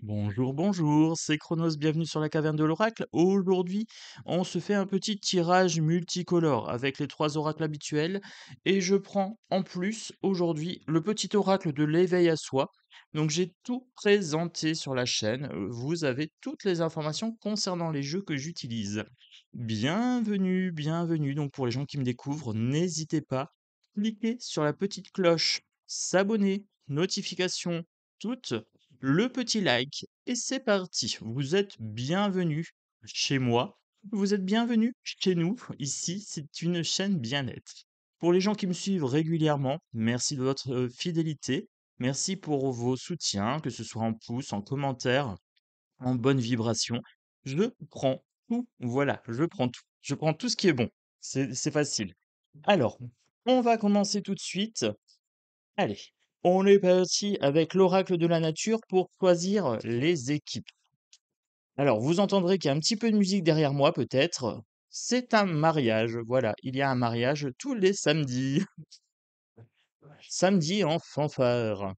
Bonjour, bonjour, c'est Chronos, bienvenue sur la caverne de l'oracle. Aujourd'hui, on se fait un petit tirage multicolore avec les trois oracles habituels et je prends en plus aujourd'hui le petit oracle de l'éveil à soi. Donc j'ai tout présenté sur la chaîne, vous avez toutes les informations concernant les jeux que j'utilise. Bienvenue, bienvenue. Donc pour les gens qui me découvrent, n'hésitez pas, cliquez sur la petite cloche, s'abonner, notification, toutes le petit like et c'est parti. Vous êtes bienvenus chez moi. Vous êtes bienvenus chez nous. Ici, c'est une chaîne bien-être. Pour les gens qui me suivent régulièrement, merci de votre fidélité. Merci pour vos soutiens, que ce soit en pouces, en commentaires, en bonne vibration. Je prends tout. Voilà, je prends tout. Je prends tout ce qui est bon. C'est facile. Alors, on va commencer tout de suite. Allez, on est parti avec l'oracle de la nature pour choisir les équipes. Alors, vous entendrez qu'il y a un petit peu de musique derrière moi, peut-être. C'est un mariage, voilà, il y a un mariage tous les samedis. Samedi en fanfare.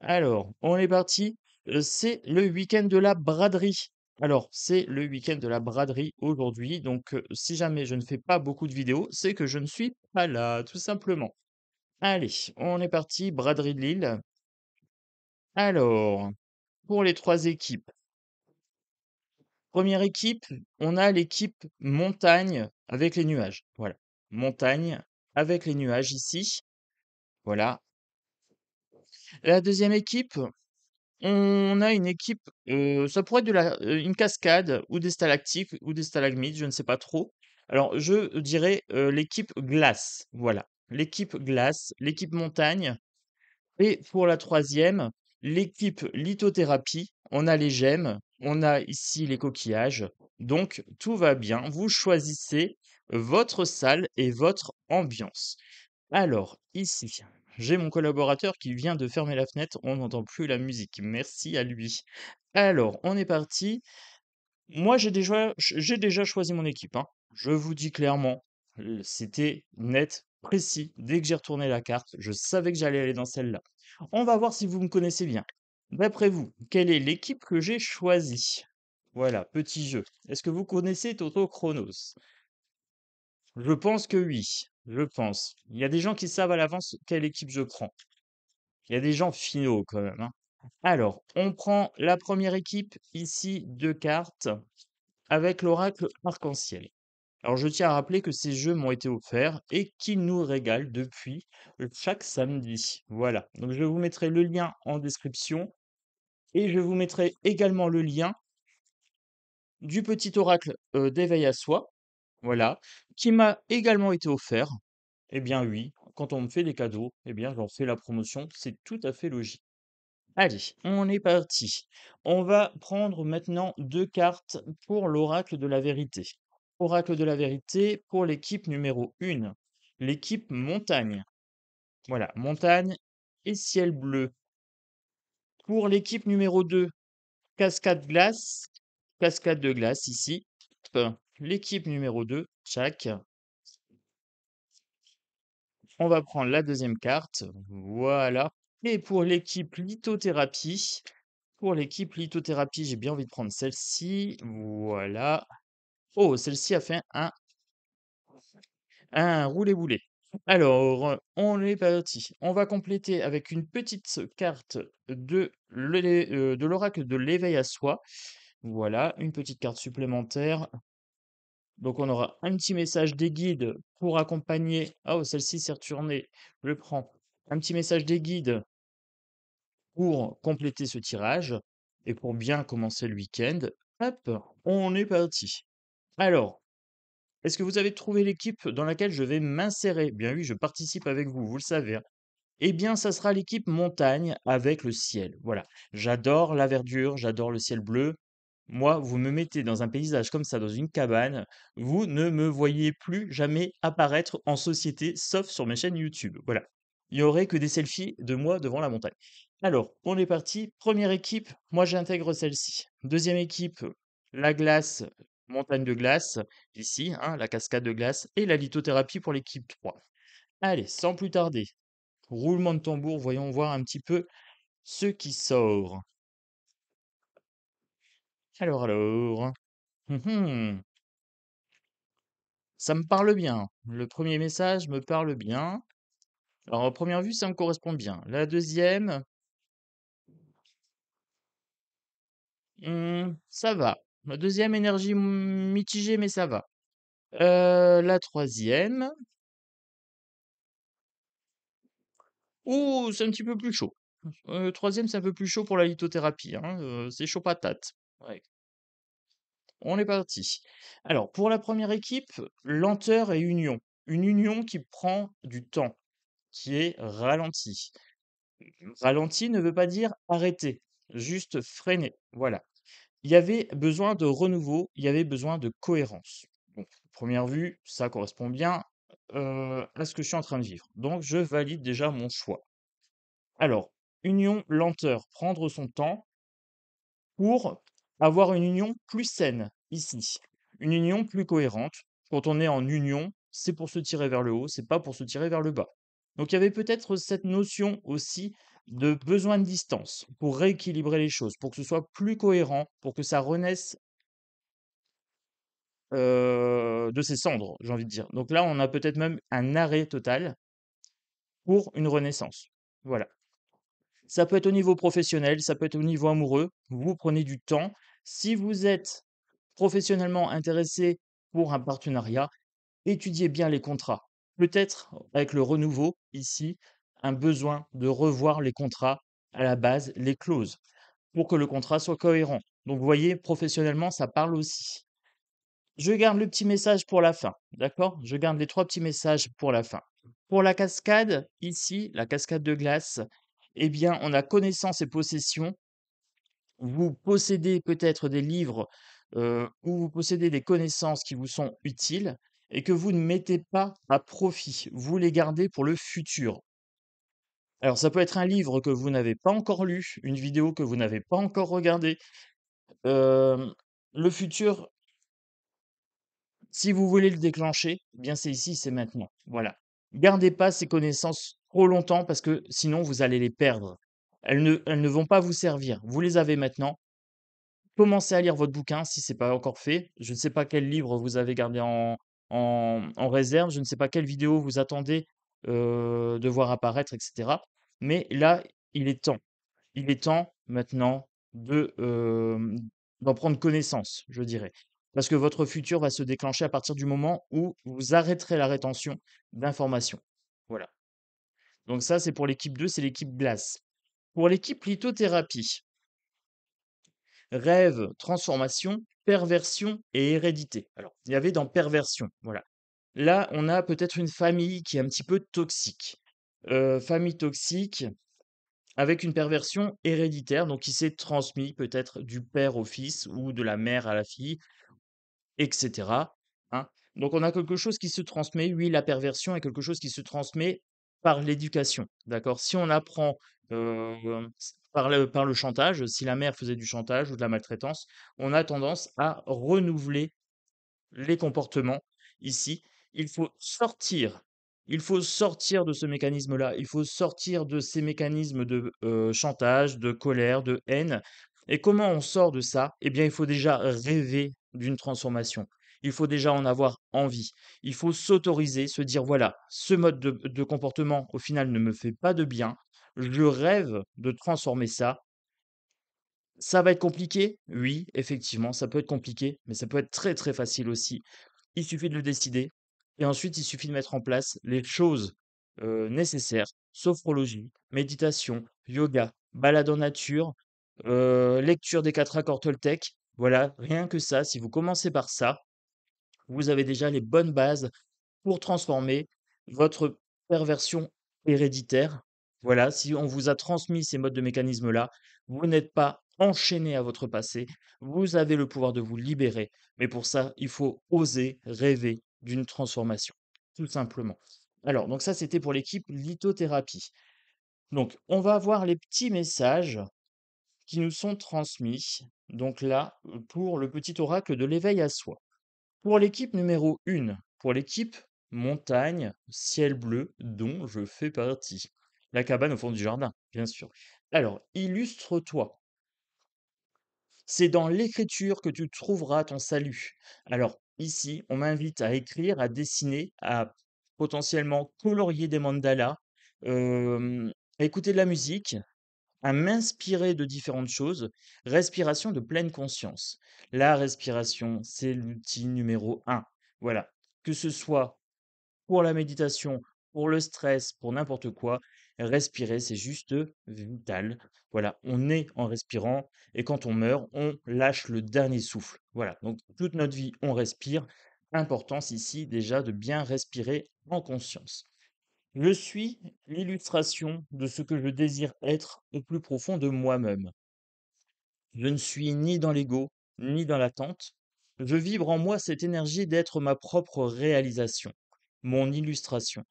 Alors, on est parti. C'est le week-end de la braderie. Alors, c'est le week-end de la braderie aujourd'hui. Donc, si jamais je ne fais pas beaucoup de vidéos, c'est que je ne suis pas là, tout simplement. Allez, on est parti. Braderie de Lille. Alors, pour les 3 équipes. Première équipe, on a l'équipe montagne avec les nuages. Voilà. Montagne avec les nuages ici. Voilà. La deuxième équipe, on a une équipe, ça pourrait être une cascade ou des stalactites ou des stalagmites, je ne sais pas trop. Alors je dirais, l'équipe glace, voilà. L'équipe glace, l'équipe montagne. Et pour la troisième, l'équipe lithothérapie, on a les gemmes, on a ici les coquillages, donc tout va bien. Vous choisissez votre salle et votre ambiance. Alors, ici, j'ai mon collaborateur qui vient de fermer la fenêtre, on n'entend plus la musique. Merci à lui. Alors, on est parti. Moi, j'ai déjà choisi mon équipe, hein. Je vous dis clairement, c'était net, précis. Dès que j'ai retourné la carte, je savais que j'allais aller dans celle-là. On va voir si vous me connaissez bien. D'après vous, quelle est l'équipe que j'ai choisie? Voilà, petit jeu. Est-ce que vous connaissez Toto Chronos? Je pense que oui. Je pense. Il y a des gens qui savent à l'avance quelle équipe je prends. Il y a des gens finaux quand même, hein. Alors, on prend la première équipe ici, 2 cartes avec l'oracle arc-en-ciel. Alors je tiens à rappeler que ces jeux m'ont été offerts et qu'ils nous régalent depuis chaque samedi. Voilà, donc je vous mettrai le lien en description et je vous mettrai également le lien du petit oracle d'éveil à soi, voilà, qui m'a également été offert. Eh bien oui, quand on me fait des cadeaux, eh bien j'en fais la promotion, c'est tout à fait logique. Allez, on est parti. On va prendre maintenant 2 cartes pour l'oracle de la vérité. Oracle de la vérité pour l'équipe numéro 1, l'équipe montagne. Voilà, montagne et ciel bleu. Pour l'équipe numéro 2, cascade de glace ici. L'équipe numéro 2, Tchac. On va prendre la deuxième carte. Voilà. Et pour l'équipe lithothérapie, j'ai bien envie de prendre celle-ci. Voilà. Oh, celle-ci a fait un roulé-boulé. Alors, on est parti. On va compléter avec une petite carte de l'oracle de l'éveil à soi. Voilà, une petite carte supplémentaire. Donc, on aura un petit message des guides pour accompagner. Ah, oh, celle-ci s'est retournée. Je le prends. Un petit message des guides pour compléter ce tirage et pour bien commencer le week-end. Hop, on est parti. Alors, est-ce que vous avez trouvé l'équipe dans laquelle je vais m'insérer? Bien oui, je participe avec vous, vous le savez, hein. Eh bien, ça sera l'équipe montagne avec le ciel. Voilà. J'adore la verdure, j'adore le ciel bleu. Moi, vous me mettez dans un paysage comme ça, dans une cabane, vous ne me voyez plus jamais apparaître en société, sauf sur mes chaînes YouTube. Voilà. Il y aurait que des selfies de moi devant la montagne. Alors, on est parti. Première équipe, moi j'intègre celle-ci. Deuxième équipe, la glace, montagne de glace, ici, hein, la cascade de glace, et la lithothérapie pour l'équipe 3. Allez, sans plus tarder, roulement de tambour, voyons voir un petit peu ce qui sort. Alors. Mmh. Ça me parle bien. Le premier message me parle bien. Alors, à première vue, ça me correspond bien. La deuxième, ça va. La deuxième énergie mitigée, mais ça va. La troisième, ouh, c'est un petit peu plus chaud. 3e, c'est un peu plus chaud pour la lithothérapie, hein, c'est chaud patate. Ouais, on est parti. Alors, pour la première équipe, lenteur et union. Une union qui prend du temps, qui est ralentie. Ralenti ne veut pas dire arrêter, juste freiner, voilà. Il y avait besoin de renouveau, il y avait besoin de cohérence. Donc, première vue, ça correspond bien, à ce que je suis en train de vivre. Donc je valide déjà mon choix. Alors, union, lenteur, prendre son temps pour avoir une union plus saine, ici. Une union plus cohérente. Quand on est en union, c'est pour se tirer vers le haut, c'est pas pour se tirer vers le bas. Donc il y avait peut-être cette notion aussi de besoin de distance pour rééquilibrer les choses, pour que ce soit plus cohérent, pour que ça renaisse de ses cendres, j'ai envie de dire. Donc là, on a peut-être même un arrêt total pour une renaissance. Voilà. Ça peut être au niveau professionnel, ça peut être au niveau amoureux. Vous prenez du temps. Si vous êtes professionnellement intéressé pour un partenariat, étudiez bien les contrats. Peut-être avec le renouveau, ici, un besoin de revoir les contrats à la base, les clauses, pour que le contrat soit cohérent. Donc, vous voyez, professionnellement, ça parle aussi. Je garde le petit message pour la fin, d'accord? Je garde les 3 petits messages pour la fin. Pour la cascade, ici, la cascade de glace, eh bien, on a connaissance et possession. Vous possédez peut-être des livres, ou vous possédez des connaissances qui vous sont utiles et que vous ne mettez pas à profit. Vous les gardez pour le futur. Alors ça peut être un livre que vous n'avez pas encore lu, une vidéo que vous n'avez pas encore regardée. Hem, le futur, si vous voulez le déclencher, eh bien c'est ici, c'est maintenant. Voilà. Gardez pas ces connaissances trop longtemps parce que sinon vous allez les perdre. Elles ne vont pas vous servir. Vous les avez maintenant. Commencez à lire votre bouquin si c'est pas encore fait. Je ne sais pas quel livre vous avez gardé en réserve. Je ne sais pas quelle vidéo vous attendez, de voir apparaître et cetera. Mais là, il est temps. Il est temps maintenant d'en prendre connaissance, je dirais. Parce que votre futur va se déclencher à partir du moment où vous arrêterez la rétention d'informations. Voilà. Donc ça, c'est pour l'équipe 2, c'est l'équipe glace. Pour l'équipe lithothérapie, rêve, transformation, perversion et hérédité. Alors, il y avait dans perversion, voilà. Là, on a peut-être une famille qui est un petit peu toxique. Famille toxique avec une perversion héréditaire, donc qui s'est transmis peut-être du père au fils ou de la mère à la fille, et cetera, hein. Donc on a quelque chose qui se transmet, oui, la perversion est quelque chose qui se transmet par l'éducation, d'accord? Si on apprend, par le chantage, si la mère faisait du chantage ou de la maltraitance, on a tendance à renouveler les comportements. Ici, il faut sortir. Il faut sortir de ce mécanisme-là. Il faut sortir de ces mécanismes de chantage, de colère, de haine. Et comment on sort de ça? Eh bien, il faut déjà rêver d'une transformation. Il faut déjà en avoir envie. Il faut s'autoriser, se dire, voilà, ce mode de comportement, au final, ne me fait pas de bien. Je rêve de transformer ça. Ça va être compliqué? Oui, effectivement, ça peut être compliqué, mais ça peut être très, très facile aussi. Il suffit de le décider et ensuite il suffit de mettre en place les choses, nécessaires. Sophrologie, méditation, yoga, balade en nature, lecture des 4 accords Toltec. Voilà, rien que ça, si vous commencez par ça, vous avez déjà les bonnes bases pour transformer votre perversion héréditaire. Voilà, si on vous a transmis ces modes de mécanismes-là, vous n'êtes pas enchaîné à votre passé, vous avez le pouvoir de vous libérer. Mais pour ça, il faut oser rêver d'une transformation, tout simplement. Alors, donc ça, c'était pour l'équipe lithothérapie. Donc, on va voir les petits messages qui nous sont transmis. Donc là, pour le petit oracle de l'éveil à soi. Pour l'équipe numéro 1, pour l'équipe montagne, ciel bleu, dont je fais partie. La cabane au fond du jardin, bien sûr. Alors, illustre-toi. C'est dans l'écriture que tu trouveras ton salut. Alors ici, on m'invite à écrire, à dessiner, à potentiellement colorier des mandalas, à écouter de la musique, à m'inspirer de différentes choses. Respiration de pleine conscience. La respiration, c'est l'outil numéro un. Voilà. Que ce soit pour la méditation, pour le stress, pour n'importe quoi, respirer, c'est juste vital. Voilà, on est en respirant et quand on meurt, on lâche le dernier souffle. Voilà, donc toute notre vie, on respire. Importance ici déjà de bien respirer en conscience. Je suis l'illustration de ce que je désire être au plus profond de moi-même. Je ne suis ni dans l'ego, ni dans l'attente. Je vibre en moi cette énergie d'être ma propre réalisation, mon illustration.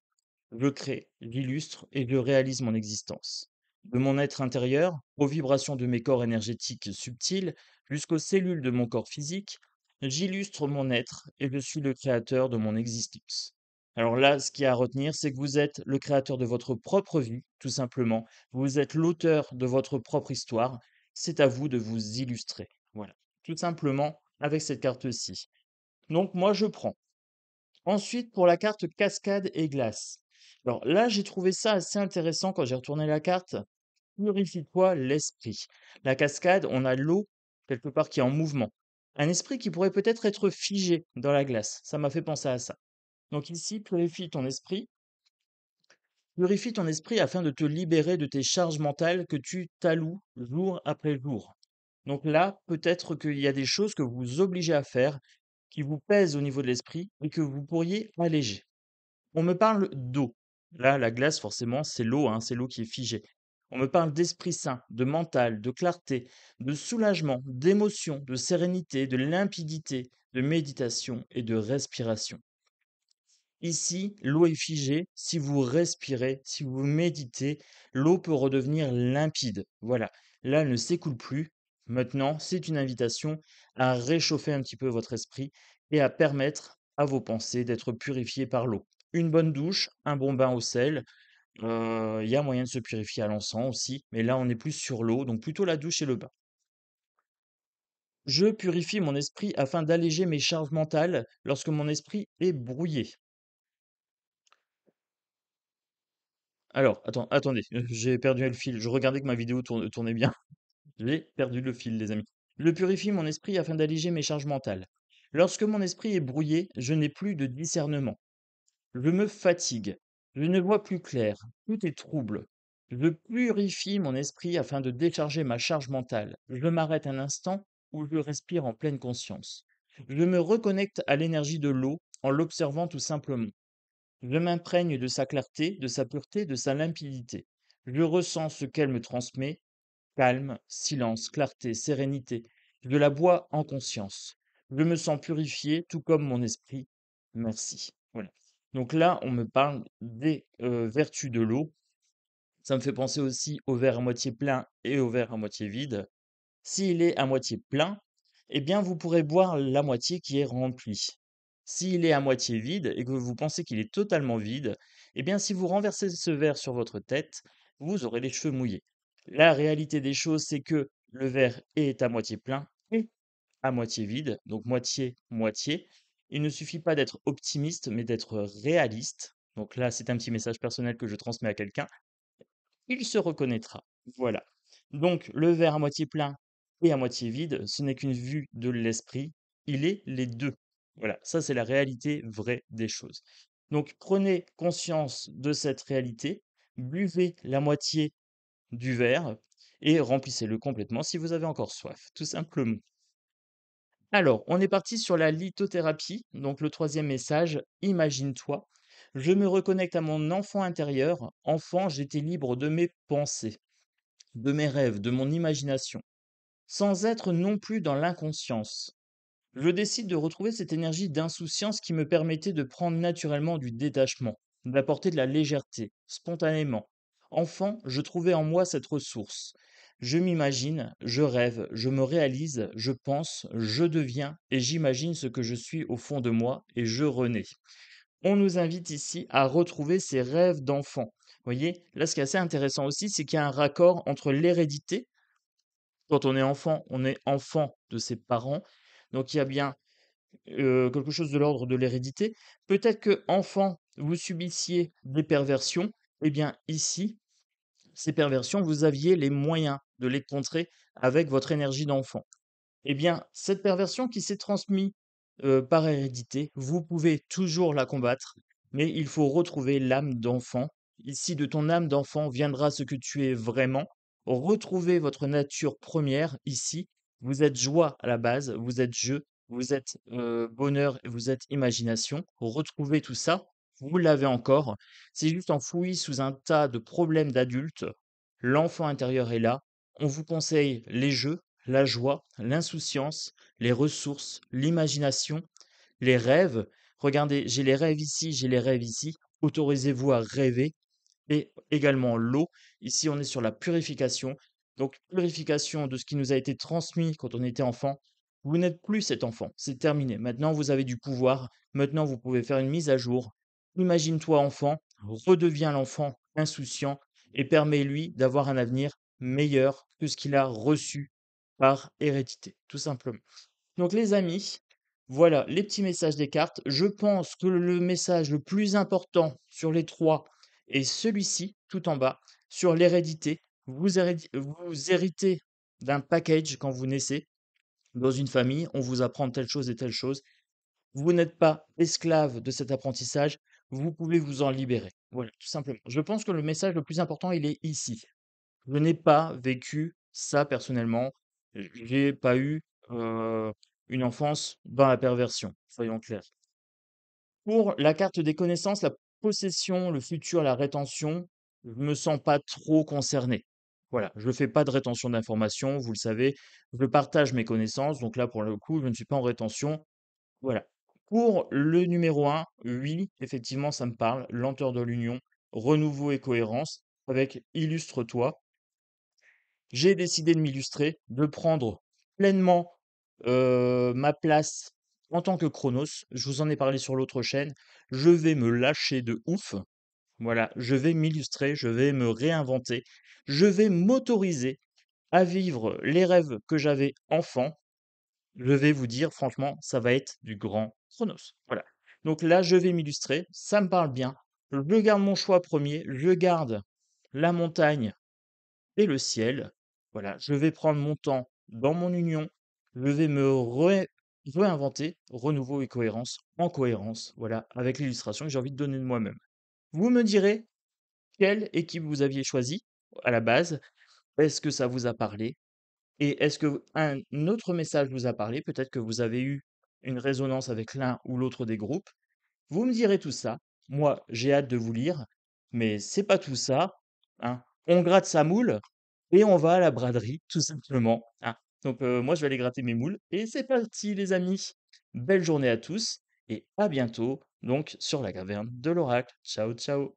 Je crée, j'illustre et je réalise mon existence. De mon être intérieur, aux vibrations de mes corps énergétiques subtils, jusqu'aux cellules de mon corps physique, j'illustre mon être et je suis le créateur de mon existence. Alors là, ce qu'il y a à retenir, c'est que vous êtes le créateur de votre propre vie, tout simplement. Vous êtes l'auteur de votre propre histoire. C'est à vous de vous illustrer. Voilà. Tout simplement avec cette carte-ci. Donc moi, je prends. Ensuite, pour la carte cascade et glace. Alors là, j'ai trouvé ça assez intéressant quand j'ai retourné la carte. Purifie-toi l'esprit. La cascade, on a l'eau quelque part qui est en mouvement. Un esprit qui pourrait peut-être être figé dans la glace. Ça m'a fait penser à ça. Donc ici, purifie ton esprit afin de te libérer de tes charges mentales que tu t'alloues jour après jour. Donc là, peut-être qu'il y a des choses que vous vous obligez à faire qui vous pèsent au niveau de l'esprit et que vous pourriez alléger. On me parle d'eau. Là, la glace, forcément, c'est l'eau, hein, c'est l'eau qui est figée. On me parle d'esprit sain, de mental, de clarté, de soulagement, d'émotion, de sérénité, de limpidité, de méditation et de respiration. Ici, l'eau est figée. Si vous respirez, si vous méditez, l'eau peut redevenir limpide. Voilà. Là, elle ne s'écoule plus. Maintenant, c'est une invitation à réchauffer un petit peu votre esprit et à permettre à vos pensées d'être purifiées par l'eau. Une bonne douche, un bon bain au sel. Il y a moyen de se purifier à l'encens aussi, mais là, on est plus sur l'eau, donc plutôt la douche et le bain. Je purifie mon esprit afin d'alléger mes charges mentales lorsque mon esprit est brouillé. Alors, attendez, j'ai perdu le fil. Je regardais que ma vidéo tournait bien. J'ai perdu le fil, les amis. Je purifie mon esprit afin d'alléger mes charges mentales. Lorsque mon esprit est brouillé, je n'ai plus de discernement. Je me fatigue. Je ne vois plus clair. Tout est trouble. Je purifie mon esprit afin de décharger ma charge mentale. Je m'arrête un instant où je respire en pleine conscience. Je me reconnecte à l'énergie de l'eau en l'observant tout simplement. Je m'imprègne de sa clarté, de sa pureté, de sa limpidité. Je ressens ce qu'elle me transmet, calme, silence, clarté, sérénité. Je la bois en conscience. Je me sens purifié, tout comme mon esprit. Merci. Voilà. Donc là, on me parle des vertus de l'eau. Ça me fait penser aussi au verre à moitié plein et au verre à moitié vide. S'il est à moitié plein, eh bien, vous pourrez boire la moitié qui est remplie. S'il est à moitié vide et que vous pensez qu'il est totalement vide, eh bien, si vous renversez ce verre sur votre tête, vous aurez les cheveux mouillés. La réalité des choses, c'est que le verre est à moitié plein et à moitié vide, donc moitié-moitié. Il ne suffit pas d'être optimiste, mais d'être réaliste. Donc là, c'est un petit message personnel que je transmets à quelqu'un. Il se reconnaîtra. Voilà. Donc, le verre à moitié plein et à moitié vide, ce n'est qu'une vue de l'esprit. Il est les deux. Voilà, ça c'est la réalité vraie des choses. Donc, prenez conscience de cette réalité, buvez la moitié du verre et remplissez-le complètement si vous avez encore soif, tout simplement. Alors, on est parti sur la lithothérapie. Donc, le troisième message, imagine-toi. Je me reconnecte à mon enfant intérieur. Enfant, j'étais libre de mes pensées, de mes rêves, de mon imagination, sans être non plus dans l'inconscience. Je décide de retrouver cette énergie d'insouciance qui me permettait de prendre naturellement du détachement, d'apporter de la légèreté, spontanément. Enfant, je trouvais en moi cette ressource. Je m'imagine, je rêve, je me réalise, je pense, je deviens et j'imagine ce que je suis au fond de moi et je renais. On nous invite ici à retrouver ces rêves d'enfant. Vous voyez, là ce qui est assez intéressant aussi, c'est qu'il y a un raccord entre l'hérédité Quand on est enfant de ses parents, donc il y a bien, quelque chose de l'ordre de l'hérédité. Peut-être que enfant vous subissiez des perversions, eh bien ici, ces perversions, vous aviez les moyens de les contrer avec votre énergie d'enfant. Eh bien, cette perversion qui s'est transmise, par hérédité, vous pouvez toujours la combattre, mais il faut retrouver l'âme d'enfant. Ici, de ton âme d'enfant viendra ce que tu es vraiment. Retrouvez votre nature première ici. Vous êtes joie à la base, vous êtes jeu, vous êtes, bonheur et vous êtes imagination. Retrouvez tout ça, vous l'avez encore. C'est juste enfoui sous un tas de problèmes d'adultes. L'enfant intérieur est là. On vous conseille les jeux, la joie, l'insouciance, les ressources, l'imagination, les rêves. Regardez, j'ai les rêves ici, j'ai les rêves ici. Autorisez-vous à rêver. Et également l'eau. Ici, on est sur la purification. Donc, purification de ce qui nous a été transmis quand on était enfant. Vous n'êtes plus cet enfant, c'est terminé. Maintenant, vous avez du pouvoir. Maintenant, vous pouvez faire une mise à jour. Imagine-toi enfant, redeviens l'enfant insouciant et permets-lui d'avoir un avenir meilleur que ce qu'il a reçu par hérédité, tout simplement. Donc les amis, voilà les petits messages des cartes. Je pense que le message le plus important sur les 3 est celui-ci, tout en bas, sur l'hérédité. Vous héritez d'un package quand vous naissez dans une famille, on vous apprend telle chose et telle chose. Vous n'êtes pas esclave de cet apprentissage, vous pouvez vous en libérer. Voilà, tout simplement. Je pense que le message le plus important, il est ici. Je n'ai pas vécu ça personnellement. J'ai pas eu, une enfance dans la perversion, soyons clairs. Pour la carte des connaissances, la possession, le futur, la rétention, je me sens pas trop concerné. Voilà, je fais pas de rétention d'informations, vous le savez, je partage mes connaissances, donc là, pour le coup, je ne suis pas en rétention. Voilà. Pour le numéro 1, oui, effectivement, ça me parle, lenteur de l'union, renouveau et cohérence, avec illustre-toi. J'ai décidé de m'illustrer, de prendre pleinement, ma place en tant que Chronos. Je vous en ai parlé sur l'autre chaîne. Je vais me lâcher de ouf. Voilà, je vais m'illustrer, je vais me réinventer. Je vais m'autoriser à vivre les rêves que j'avais enfant. Je vais vous dire franchement, ça va être du grand Chronos. Voilà. Donc là, je vais m'illustrer, ça me parle bien. Je garde mon choix premier, je garde la montagne et le ciel. Voilà, je vais prendre mon temps dans mon union. Je vais me réinventer, renouveau et cohérence, en cohérence, voilà, avec l'illustration que j'ai envie de donner de moi-même. Vous me direz quelle équipe vous aviez choisi à la base. Est-ce que ça vous a parlé? Et est-ce que un autre message vous a parlé? Peut-être que vous avez eu une résonance avec l'un ou l'autre des groupes. Vous me direz tout ça. Moi, j'ai hâte de vous lire, mais c'est pas tout ça, hein. On gratte sa moule et on va à la braderie, tout simplement, hein. Donc, moi, je vais aller gratter mes moules et c'est parti, les amis. Belle journée à tous et à bientôt, donc, sur la caverne de l'oracle. Ciao, ciao.